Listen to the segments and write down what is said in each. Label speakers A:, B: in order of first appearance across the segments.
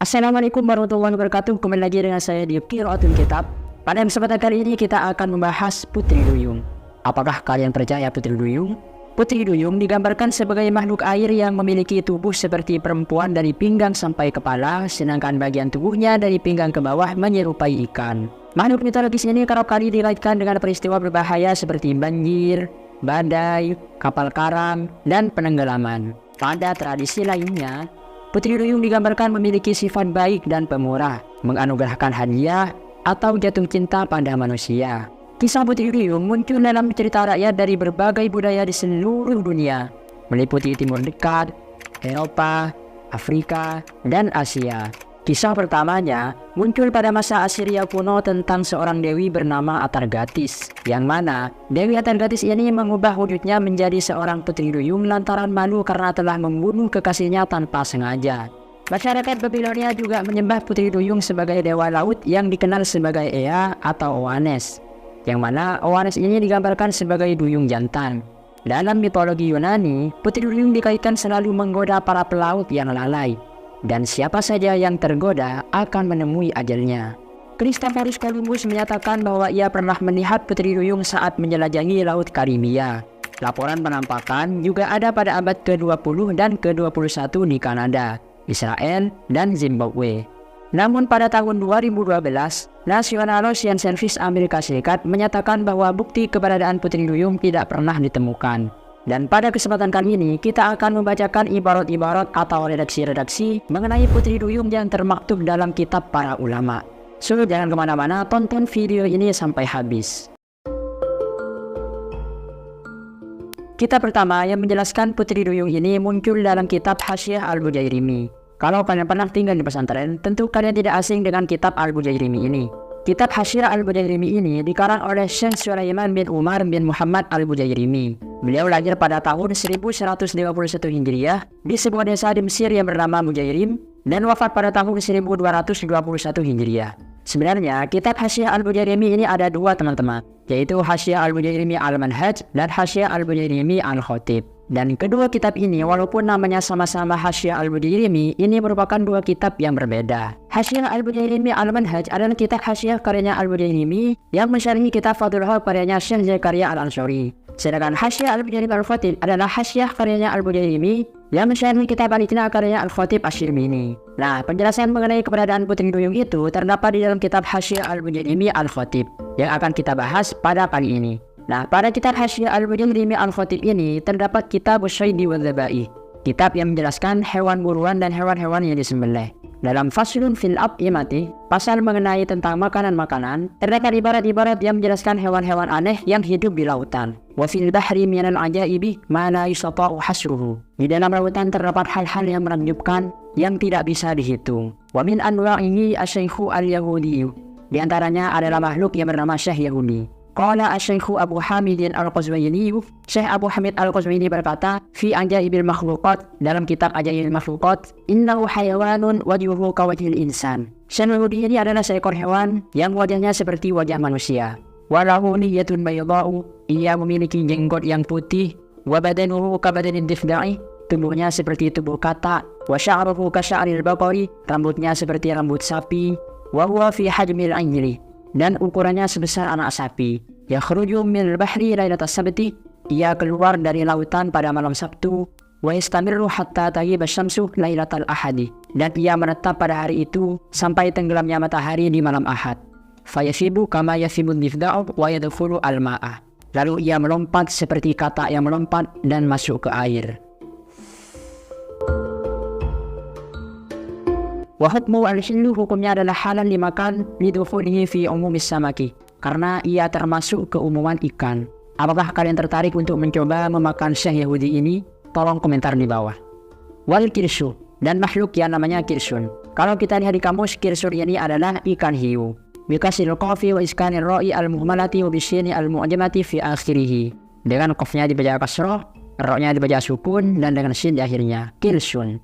A: Assalamualaikum warahmatullahi wabarakatuh. Kembali lagi dengan saya di Qiraatul Kitab. Pada kesempatan kali ini kita akan membahas Putri Duyung. Apakah kalian percaya Putri Duyung? Putri Duyung digambarkan sebagai makhluk air yang memiliki tubuh seperti perempuan dari pinggang sampai kepala, sedangkan bagian tubuhnya dari pinggang ke bawah menyerupai ikan. Makhluk mitologis ini kerap kali dikaitkan dengan peristiwa berbahaya seperti banjir, badai, kapal karam, dan penenggelaman. Pada tradisi lainnya, Putri Duyung digambarkan memiliki sifat baik dan pemurah, menganugerahkan hadiah atau jatuh cinta pada manusia. Kisah Putri Duyung muncul dalam cerita rakyat dari berbagai budaya di seluruh dunia, meliputi Timur Dekat, Eropa, Afrika, dan Asia. Kisah pertamanya muncul pada masa Assyria kuno tentang seorang dewi bernama Atargatis, yang mana Dewi Atargatis ini mengubah wujudnya menjadi seorang putri duyung lantaran malu karena telah membunuh kekasihnya tanpa sengaja. Masyarakat Babilonia juga menyembah putri duyung sebagai dewa laut yang dikenal sebagai Ea atau Oannes, yang mana Oannes ini digambarkan sebagai duyung jantan. Dalam mitologi Yunani, putri duyung dikaitkan selalu menggoda para pelaut yang lalai, dan siapa saja yang tergoda akan menemui ajalnya. Christophorus Columbus menyatakan bahwa ia pernah melihat Putri Duyung saat menjelajahi Laut Karibia. Laporan penampakan juga ada pada abad ke-20 dan ke-21 di Kanada, Israel, dan Zimbabwe. Namun pada tahun 2012, National Ocean Service Amerika Serikat menyatakan bahwa bukti keberadaan Putri Duyung tidak pernah ditemukan. Dan pada kesempatan kali ini kita akan membacakan ibarat-ibarat atau redaksi-redaksi mengenai Putri Duyung yang termaktub dalam kitab para ulama. So jangan kemana-mana, tonton video ini sampai habis. Kitab pertama yang menjelaskan Putri Duyung ini muncul dalam kitab Hasyiah Al-Bujairimi. Kalau kalian pernah tinggal di pesantren, tentu kalian tidak asing dengan kitab Al-Bujairimi ini. Kitab Hasyiah Al-Bujairimi ini dikarang oleh Syekh Sulaiman bin Umar bin Muhammad Al-Bujairimi. Beliau lahir pada tahun 1151 Hijriah di sebuah desa di Mesir yang bernama Bujairim dan wafat pada tahun 1221 Hijriah. Sebenarnya kitab Hasyiah Al-Bujairimi ini ada dua teman-teman, yaitu Hasyiah Al-Bujairimi Al-Manhaj dan Hasyiah Al-Bujairimi Al-Khatib. Dan kedua kitab ini walaupun namanya sama-sama Hasyiah Al-Bujairimi, ini merupakan dua kitab yang berbeda. Hasyiah Al-Bujairimi Al-Manhaj adalah kitab Hasyiah karyanya Al-Bujairimi yang mensyarhi kitab Fathul Haq karyanya Syekh Zakaria Al-Ansari. Sedangkan Hasyiah Al-Bujairimi Al-Khatib adalah Hasyiah karyanya Al-Bujairimi yang mensyarhi kitab Al-Itina karyanya Al-Khatib Asy-Syirmini. Nah, penjelasan mengenai keberadaan Putri Duyung itu terdapat di dalam kitab Hasyiah Al-Bujairimi Al-Khatib yang akan kita bahas pada kali ini. Nah, pada kitab Hasyiah Al-Bujairimi Al-Khatib ini terdapat kitab Usyaidi wa Dzabai, kitab yang menjelaskan hewan buruan dan hewan-hewan yang disembelih. Dalam Faslun fil At'imati, pasal mengenai tentang makanan-makanan, terdapat ibarat-ibarat yang menjelaskan hewan-hewan aneh yang hidup di lautan. Wa fil bahri minal ajaibi ma la yusata'u hasruhu. Di dalam lautan terdapat hal-hal yang menakjubkan yang tidak bisa dihitung. Wa min anwa'ihi asy-syaikhu al-yahudiyyu. Di antaranya adalah makhluk yang bernama Syekh Yahudi. Qala asy-syaikhu Abu Hamid Al-Qazwini, Syekh Abu Hamid Al-Qazwini berkata, fi ajaibil makhluqat, dalam kitab Ajaibil Makhluqat, innahu hayawanun wajhuhu kawajhil insan. Syekh Yahudi ini adalah seekor hewan yang wajahnya seperti wajah manusia. Walahu liyatun baydha'u, ia memiliki jenggot yang putih. Wa badanuhu kabadanid difda'i, tubuhnya seperti tubuh katak. Wa sya'ruhu kasya'ril baqari, rambutnya seperti rambut sapi. Wa huwa fi hajmil anjli, dan ukurannya sebesar anak sapi. Yakhruju minal bahri lailatas sabti, ia keluar dari lautan pada malam Sabtu. Wa yastamirru hatta taghiba syamsu lailatal ahadi, dan ia menetap pada hari itu sampai tenggelamnya matahari di malam Ahad. Fayasibu kama yasibud difda'u wa yadkhulu al-ma'ah, lalu ia melompat seperti katak yang melompat dan masuk ke air. Wa hukmu al-hillu, hukumnya adalah halal dimakan lidukhulihi fi umumis samaki, karena ia termasuk keumuman ikan. Apakah kalian tertarik untuk mencoba memakan Syekh Yahudi ini? Tolong komentar di bawah. Wal kirshu, dan makhluk yang namanya kirsun. Kalau kita lihat di kamus, kirsun ini adalah ikan hiu. Bikasil qafi wa iskanir ra'i al-muhmalati wa bisyini al-mu'jamati fi akhirih. Dengan qafnya dibaca kasrah, ra-nya dibaca sukun, dan dengan shin di akhirnya. Kirsun.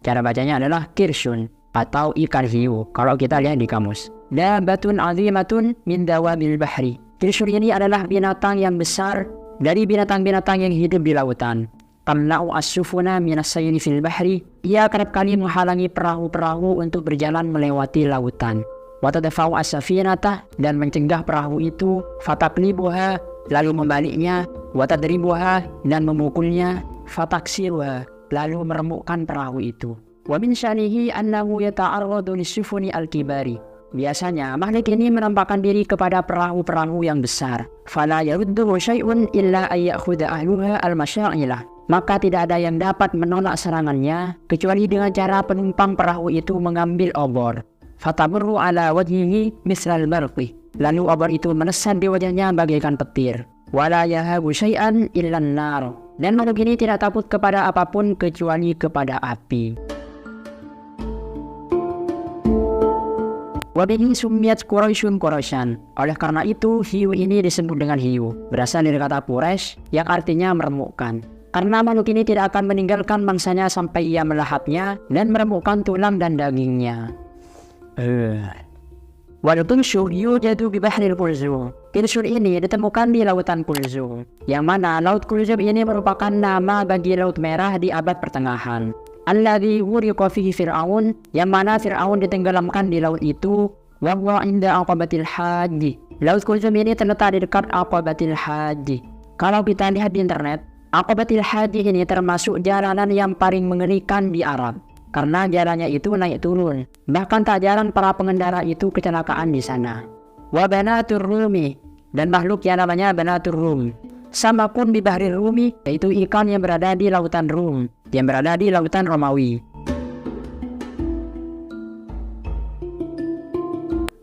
A: Cara bacanya adalah kirsun atau ikan hiu kalau kita lihat di kamus. Dabatun azimatun min dawabil bahri. Kirsun ini adalah binatang yang besar dari binatang-binatang yang hidup di lautan. tamna'u as-sufuna minas sayri fil bahri. Ia kerap kali menghalangi perahu-perahu untuk berjalan melewati lautan. Wa tadfa'u as-safinata, dan mencegah perahu itu, fataqlibuha, lalu membaliknya, wa tadribuha, dan memukulnya, fataksiruha, lalu meremukkan perahu itu. Wa min syanihi annahu yata'arradu lis-sufuni al-kibari. Biasanya makhluk ini menampakkan diri kepada perahu-perahu yang besar. Fala yarudduhu syai'un illa ay ya'khudha ahluha al-masyailah. Maka tidak ada yang dapat menolak serangannya kecuali dengan cara penumpang perahu itu mengambil obor. Fatamurru ala wajhihi misral barqi. Lalu obor itu menesan di wajahnya bagaikan petir. Wala yahabu syai'an illa an-nar. Dan makhluk ini tidak takut kepada apapun kecuali kepada api. Wabihi sumiyat Quraisyun Quraisyan. Oleh karena itu, hiu ini disebut dengan hiu. Berasal dari kata Quraisy yang artinya meremukkan. Karena makhluk ini tidak akan meninggalkan mangsanya sampai ia melahapnya dan meremukkan tulang dan dagingnya. Wal-Qulsum yujadu bi bahril Qulzum. Qulzum ini ditemukan di lautan Qulzum, yang mana laut Qulzum ini merupakan nama bagi laut merah di abad pertengahan. Alladzi ghuriqa fihi Fir'aun, yang mana Fir'aun ditenggelamkan di laut itu. Wa huwa inda Aqabatil Hajj. Laut Qulzum ini terletak di dekat Aqabatil Hajj. Kalau kita lihat di internet, Aqabatil Hajj ini termasuk jalanan yang paling mengerikan di Arab. Karena jalannya itu naik turun. Bahkan tak jarang para pengendara itu kecelakaan di sana. Wa banatur Rumi, dan makhluk yang namanya Banatur Rum. Sama pun di Bahril Rumi, yaitu ikan yang berada di lautan Rum, yang berada di lautan Romawi.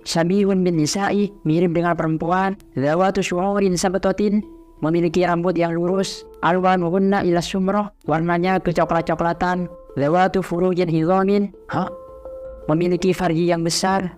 A: Syabihun bin nisa'i, mirip dengan perempuan. Zawatu syu'urin sabatotin, memiliki rambut yang lurus. Alwanuhunna ila sumroh, warnanya kecoklat-coklatan. Zawatu furujin hizamin, memiliki farji yang besar.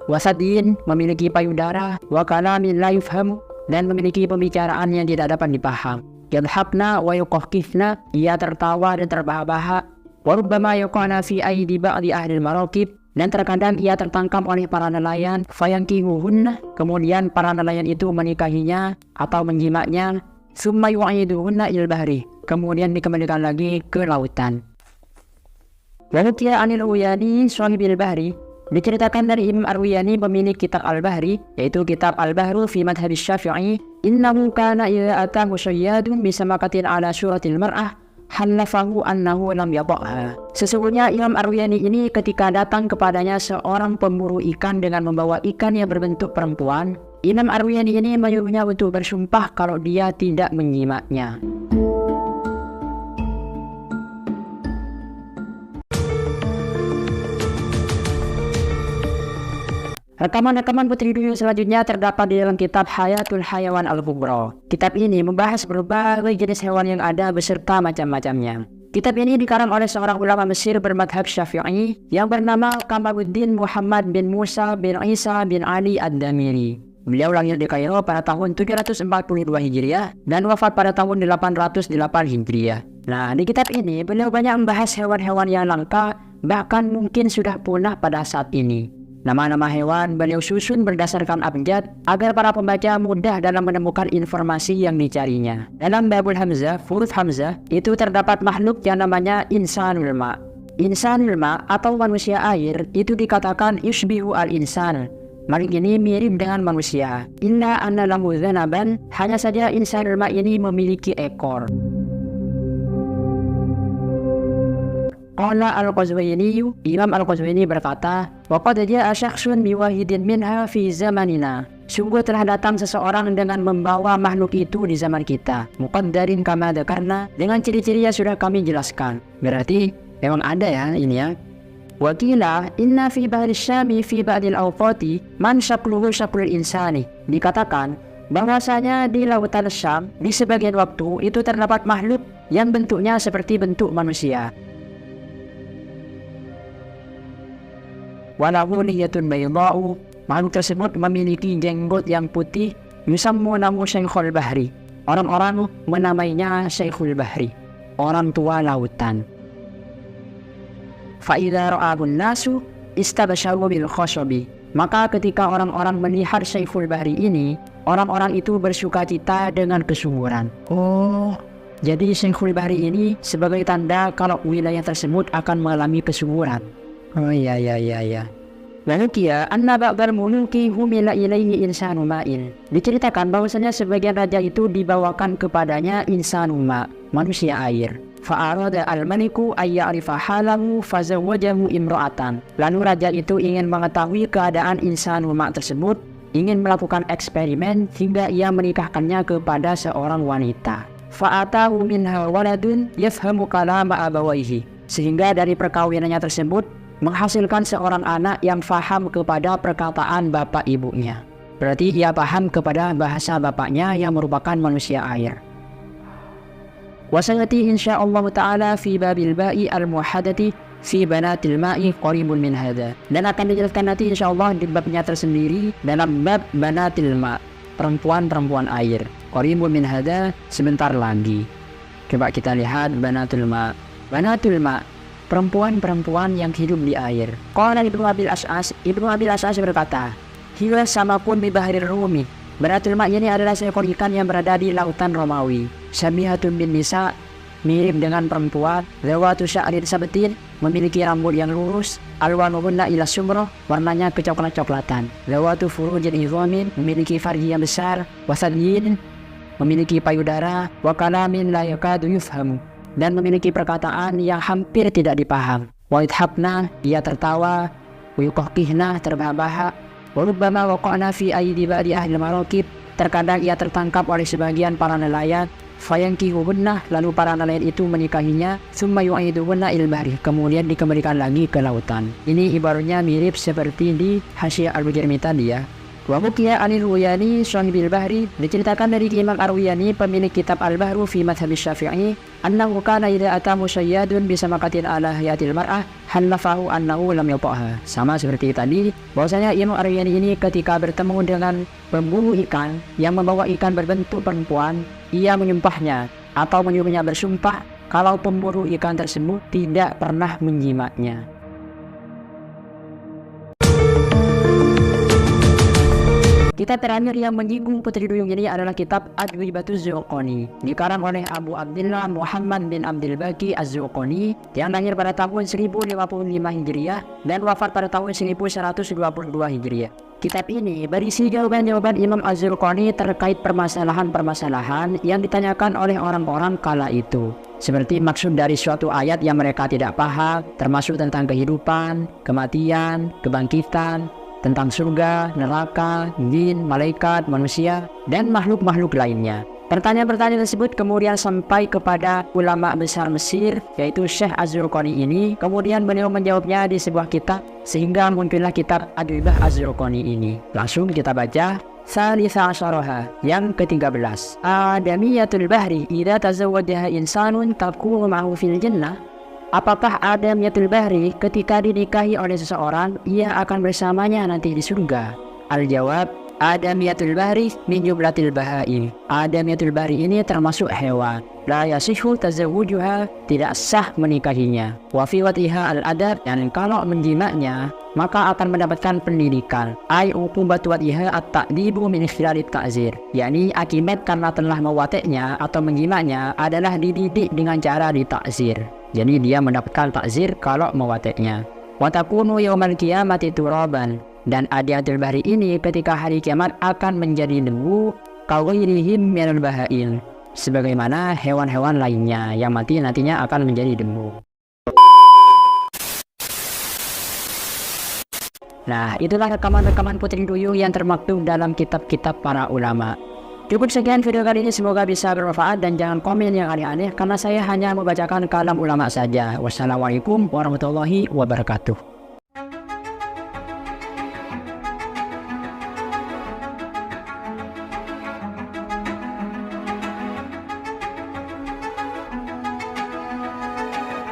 A: Wasadin, memiliki payudara. Wa kalamin la yufhamu, dan memiliki pembicaraan yang tidak dapat dipaham. Yadhabna wa yuqahkifna, ia tertawa dan terbahak-bahak. Wa rubbama yuqana fi aidi ba'di ahli al-maraqib, dan terkadang ia tertangkap oleh para nelayan. Fayankihuhunna, kemudian para nelayan itu menikahinya atau menjimaknya. Summa yu'iduhunna ilal bahri, kemudian dikembalikan lagi ke lautan. Wa hukiya anil Uyani sahibil bahri, diceritakan dari Imam Ar-Ruyani pemilik kitab Al-Bahri, yaitu kitab Al-Bahru fi madhhabi Syafi'i, innahu kana idza atahu syayyadun bisamakatin ala suratil mar'ah halafahu annahu lam yadha'ha. Sesungguhnya Imam Ar-Ruyani ini ketika datang kepadanya seorang pemburu ikan dengan membawa ikan yang berbentuk perempuan, Imam Ar-Ruyani ini menyuruhnya untuk bersumpah kalau dia tidak menyimaknya. Rekaman-rekaman Putri Duyung selanjutnya terdapat di dalam kitab Hayatul Hayawan Al-Kubra. Kitab ini membahas berbagai jenis hewan yang ada beserta macam-macamnya. Kitab ini dikarang oleh seorang ulama Mesir bermadhab Syafi'i yang bernama Kamaluddin Muhammad bin Musa bin Isa bin Ali Ad-Damiri. Beliau lahir di Kairo pada tahun 742 Hijriah dan wafat pada tahun 808 Hijriah. Nah, di kitab ini beliau banyak membahas hewan-hewan yang langka, bahkan mungkin sudah punah pada saat ini. Nama-nama hewan beliau susun berdasarkan abjad agar para pembaca mudah dalam menemukan informasi yang dicarinya. Dalam Babul Hamzah, huruf Hamzah, itu terdapat makhluk yang namanya Insanul Ma. Insanul Ma atau manusia air itu dikatakan yushbihu al-insan. Makhluk ini mirip dengan manusia. Illa anna lahu dzanaban, hanya saja Insanul Ma ini memiliki ekor. Qala Al-Qazwini, Imam Al-Qazwini berkata, "Waqad jaa'a syakhsun biwahidin minha fi zamanina." Sungguh telah datang seseorang dengan membawa makhluk itu di zaman kita. Muqaddarin kama dzakarna, dengan ciri-ciri yang sudah kami jelaskan. Berarti memang ada ya ini ya. Wa qila inna fi bahri syami fi ba'dil awqati man syakluhu syaklul insani. Dikatakan bahwasanya di lautan Syam di sebagian waktu itu terdapat makhluk yang bentuknya seperti bentuk manusia. Walahu liyatun baydha'u, makhluk tersebut memiliki jenggot yang putih. Yusammunahu Syekhul Bahri, orang-orang menamainya Syekhul Bahri, orang tua lautan. Fa idza ra'ahun nasu istabsharu bil khashabi, maka ketika orang-orang melihat Syekhul Bahri ini, orang-orang itu bersukacita dengan kesuburan. Oh, Jadi Syekhul Bahri ini sebagai tanda kalau wilayah tersebut akan mengalami kesuburan. Oh iya. Lalu kia anna ba'dal muluki humila ilaihi insanu ma'in. Diceritakan bahwasanya sebagian raja itu dibawakan kepadanya insanu ma, manusia air. Fa'arada al-maliku ayya'rifa halahu fazawwajahu imra'atan. Lalu raja itu ingin mengetahui keadaan insanu ma tersebut, ingin melakukan eksperimen hingga ia menikahkannya kepada seorang wanita. Fa'atahu minha waladun yafhamu kalama abawaihi. Sehingga dari perkawinannya tersebut menghasilkan seorang anak yang faham kepada perkataan bapak ibunya. Berarti ia paham kepada bahasa bapaknya yang merupakan manusia air. Wasayati insyaallah ta'ala fi babil ba'i al-muhadati fi banatil ma'i qaribun min hadha. Dan akan dijelaskan nanti insyaallah di babnya tersendiri dalam bab banatil ma', perempuan-perempuan air. Qaribun min hadha, sebentar lagi. Coba kita lihat banatul ma'. Banatul ma', perempuan-perempuan yang hidup di air. Qala Ibnu Abil As'as berkata, hiya samakun bi bahrir Rumi. Banatul ma' ini adalah seekor ikan yang berada di lautan Romawi. Syabihatun bin nisa, mirip dengan perempuan. Zawatu sya'rin sabatin, memiliki rambut yang lurus. Alwanuhunna ila sumroh, warnanya kecoklat-coklatan. Zawatu furujin idhamin, memiliki farji yang besar. Wasadyin, memiliki payudara. Wa kalamin la yakadu yufhamu, dan memiliki perkataan yang hampir tidak dipaham. Wa idhabna, ia tertawa. Wa yuqahqihna, terbahak-bahak. Wa rubbama waqa'na fi aidi ba'di ahli maraqib, terkadang ia tertangkap oleh sebagian para nelayan. Fayankihuhunna, lalu para nelayan itu menikahinya. Summa yu'iduhunna il bahri, kemudian dikembalikan lagi ke lautan. Ini ibaratnya mirip seperti di Hasyiah Al-Bujairimi tadi ya. Wa mukiya anil Ruyani Syahibil Bahri, diceritakan dari Imam Ar-Ruyani pemilik kitab Al-Bahru fi Madhhab Syafi'i, annahu kana idza atamu syayyadun bisamakatin ala hayatil mar'ah halafahu annahu lam yata'ha. Sama seperti tadi, bahwasanya Imam Ar-Ruyani ini ketika bertemu dengan pemburu ikan yang membawa ikan berbentuk perempuan, ia menyumpahnya atau menyuruhnya bersumpah kalau pemburu ikan tersebut tidak pernah menjimatnya. Kitab terakhir yang menyinggung putri duyung ini adalah kitab Adwibatuz Zuqani, dikarang oleh Abu Abdillah Muhammad bin Abdul Baqi Az-Zuqani yang lahir pada tahun 1055 Hijriah dan wafat pada tahun 1122 Hijriah. Kitab ini berisi jawaban-jawaban Imam Az-Zuqani terkait permasalahan-permasalahan yang ditanyakan oleh orang-orang kala itu. Seperti maksud dari suatu ayat yang mereka tidak paham, termasuk tentang kehidupan, kematian, kebangkitan, tentang surga, neraka, jin, malaikat, manusia, dan makhluk-makhluk lainnya. Pertanyaan-pertanyaan tersebut kemudian sampai kepada ulama besar Mesir, yaitu Syekh Az-Zuqani ini. Kemudian beliau menjawabnya di sebuah kitab, sehingga muncullah kitab Adwibah Az-Zuqani ini. Langsung kita baca. Salisa asyaraha, yang ke-13. Adamiyatul bahri idza tazawwajaha insanun takunu ma'hu fil jannah. Apakah Adamiyatul Bahri ketika dinikahi oleh seseorang ia akan bersamanya nanti di surga? Al-jawab, Adamiyatul Bahri min jumlatil bahaim. Adamiyatul Bahri ini termasuk hewan. La yasihu tazawwujuha, tidak sah menikahinya. Wa fi watiha al-adab, dan kalau menjimaknya maka akan mendapatkan pendidikan. Ai uqubatu watiha at-ta'dibu min ikhtilarit ta'zir, yakni akibat karena telah mewateknya atau menjimaknya adalah dididik dengan cara ditakzir. Jadi dia mendapatkan takzir kalau mewateknya. Wa takunu yaumal qiyamati turaban, dan Adamiyatul Bahri ini ketika hari kiamat akan menjadi debu kawairihim minal bahail, sebagaimana hewan-hewan lainnya yang mati nantinya akan menjadi debu. Nah, itulah rekaman-rekaman putri duyung yang termaktub dalam kitab-kitab para ulama. Cukup sekian video kali ini, semoga bisa bermanfaat dan jangan komen yang aneh-aneh karena saya hanya membacakan kalam ulama saja. Wassalamualaikum warahmatullahi wabarakatuh.